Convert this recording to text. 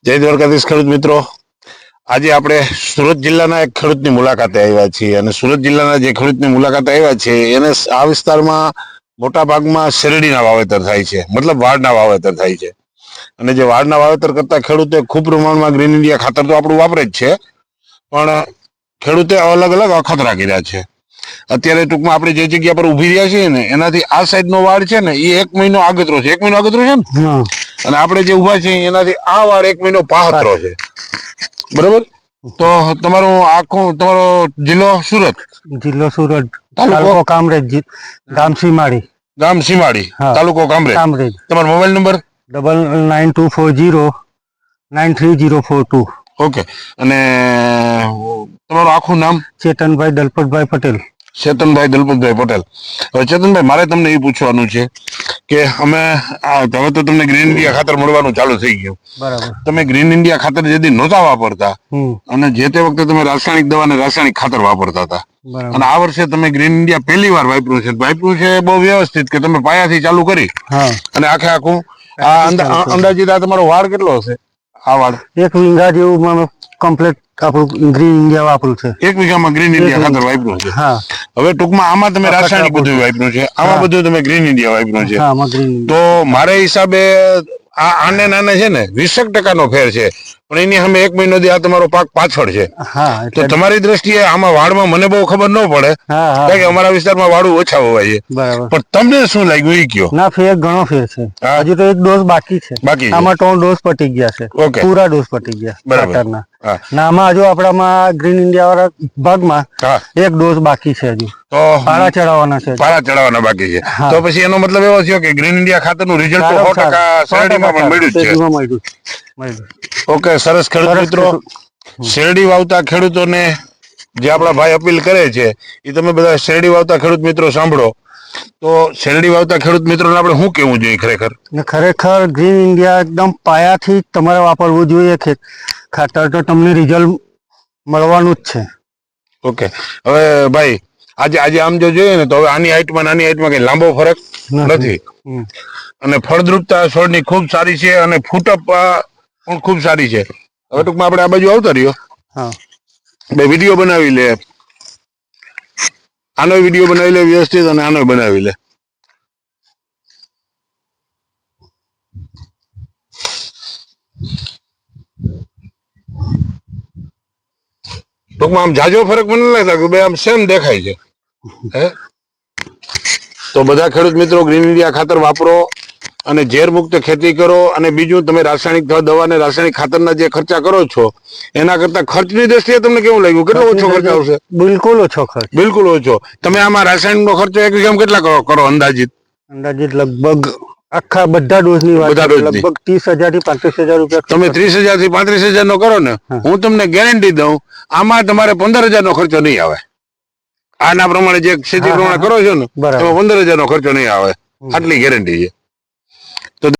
જય દ્વારકાધીશ ખેડૂત મિત્રો, આજે આપણે સુરત જિલ્લાના એક ખેડૂતની મુલાકાતે આવ્યા છીએ અને સુરત જિલ્લાના જે ખેડૂતની મુલાકાતે આવ્યા છે એને આ વિસ્તારમાં મોટા ભાગમાં શેરડીના વાવેતર થાય છે, મતલબ વાડના વાવેતર થાય છે. અને જે વાડના વાવેતર કરતા ખેડૂતે ખૂબ પ્રમાણમાં ગ્રીન ઇન્ડિયા ખાતર તો આપણું વાપરે જ છે, પણ ખેડૂતે અલગ અલગ અખતરા કર્યા છે. અત્યારે ટૂંકમાં આપણે જે જગ્યા પર ઉભી રહ્યા છીએ ને એનાથી આ સાઈડનો વાડ છે ને એ 1 મહિનો આગતરો છે, 1 મહિનો આગતરો છે ને, અને આપણે જે ઉભા છીએ એનાથી આ વાડ 1 મહિનો પાહતરો છે. બરોબર. તો તમારો જિલ્લો સુરત, તાલુકો કામરેજ, ગામ સીમાડી, તાલુકો કામરેજ. તમારો મોબાઈલ નંબર 9992409304 ઓકે. અને તમારું આખું નામ? ચેતનભાઈ દલપતભાઈ પટેલ. ચેતનભાઈ દલપતભાઈ પટેલ. હવે ચેતનભાઈ, મારે તમને એ પૂછવાનું છે કે હવે તો તમને ગ્રીન ઇન્ડિયા ખાતર મળવાનું ચાલુ થઈ ગયું. બરાબર. તમે ગ્રીન ઇન્ડિયા ખાતર જેથી નહોતા વાપરતા અને જે તે વખતે તમે રાસાયણિક દવા અને રાસાયણિક ખાતર વાપરતા હતા, અને આ વર્ષે તમે ગ્રીન ઇન્ડિયા પહેલી વાર વાપર્યું છે બહુ વ્યવસ્થિત કે તમે પાયાથી ચાલુ કરી અને આખું અંદાજિત આ તમારો વાડ કેટલો હશે? આ વાડ 1 વીઘા જેવું કમ્પ્લીટ આપણું ગ્રીન ઇન્ડિયા વાપર્યું છે. 1 વીઘામાં ગ્રીન ઇન્ડિયા ખાતર વાપર્યું છે. હવે ટૂંકમાં આમાં તમે રાસાયણિક બધું વાપર્યું છે, આમાં બધું તમે ગ્રીન ઇન્ડિયા વાપર્યું છે. તો મારા હિસાબે આને નાને છે ને 20% ફેર છે, પણ એની સામે 1 મહિનો થી આ તમારો પાક પાછળ છે. તો તમારી દ્રષ્ટિએ આમાં વાડમાં મને બહુ ખબર ન પડે, કારણ કે અમારા વિસ્તારમાં વાડું ઓછા હોવાય છે, પણ તમને શું લાગ્યું એ કયો? ના, ફેર ઘણો ફેર છે. હજુ તો 1 ડોઝ બાકી છે. આમાં 3 ડોઝ પટી ગયા છે, પૂરા ડોઝ પટી ગયા ખાતરના. આમાં હજુ આપણામાં ગ્રીન ઇન્ડિયા વાળા ભાગમાં 1 ડોઝ બાકી છે. હજુ તો પારા ચડાવવાના બાકી છે. તો પછી એનો મતલબ એવો થયો કે ગ્રીન ઇન્ડિયા ખાતરનું રિઝલ્ટ 100% શેરડીમાં પણ મળ્યું છે. ઓકે, સરસ. ખેડૂત મિત્રો, શેરડી વાવતા ખેડૂતોને જે આપણા ભાઈ અપીલ કરે છે એ તમે બધા શેરડી વાવતા ખેડૂત મિત્રો સાંભળો. તો શેરડી વાવતા ખેડૂત મિત્રોને આપણે શું કહેવું જોઈએ? ખરેખર ગ્રીન ઇન્ડિયા એકદમ પાયાથી તમારે વાપરવું જોઈએ ખાતર, તો તમને રિઝલ્ટ મળવાનું જ છે. ઓકે. હવે ભાઈ, આજે આમ જો જોઈએ ને તો હવે આની હાઈટમાં કઈ લાંબો ફરક નથી, અને ફળદ્રુપતા છોડની ખૂબ સારી છે અને ફૂટઅપ પણ ખૂબ સારી છે. હવે ટૂંકમાં આપણે આ બાજુ આવતા રહ્યો, બે વિડીયો બનાવી લે, આનો વિડીયો બનાવી લે વ્યવસ્થિત અને આનો બનાવી લે. ટૂંકમાં આમ જાજો ફરક મને લાગતા કે બે આમ સેમ દેખાય છે. તો બધા ખેડૂત મિત્રો ગ્રીન ઇન્ડિયા ખાતર વાપરો અને ઝેર મુક્ત ખેતી કરો. અને બીજું, તમે રાસાયણિક દવા અને રાસાયણિક ખાતરના જે ખર્ચા કરો છો એના કરતા ખર્ચની દ્રષ્ટિએ તમને કેવું લાગ્યું? કેટલો ઓછો ખર્ચ આવશે? બિલકુલ ઓછો ખર્ચ, બિલકુલ ઓછો. તમે આમાં રાસાયણિકનો ખર્ચો 1 વીઘામાં કેટલા કરો અંદાજિત? લગભગ આખા બધા ડોઝની લગભગ 30,000 થી 35,000 રૂપિયા. તમે 30,000 થી 35,000 નો કરો ને, હું તમને ગેરંટી દઉં આમાં તમારે 15,000 નો ખર્ચો નહીં આવે. આના પ્રમાણે જે ખેતી પ્રમાણે કરો છો ને, એમાં 15,000 નો ખર્ચો નહીં આવે, આટલી ગેરંટી છે.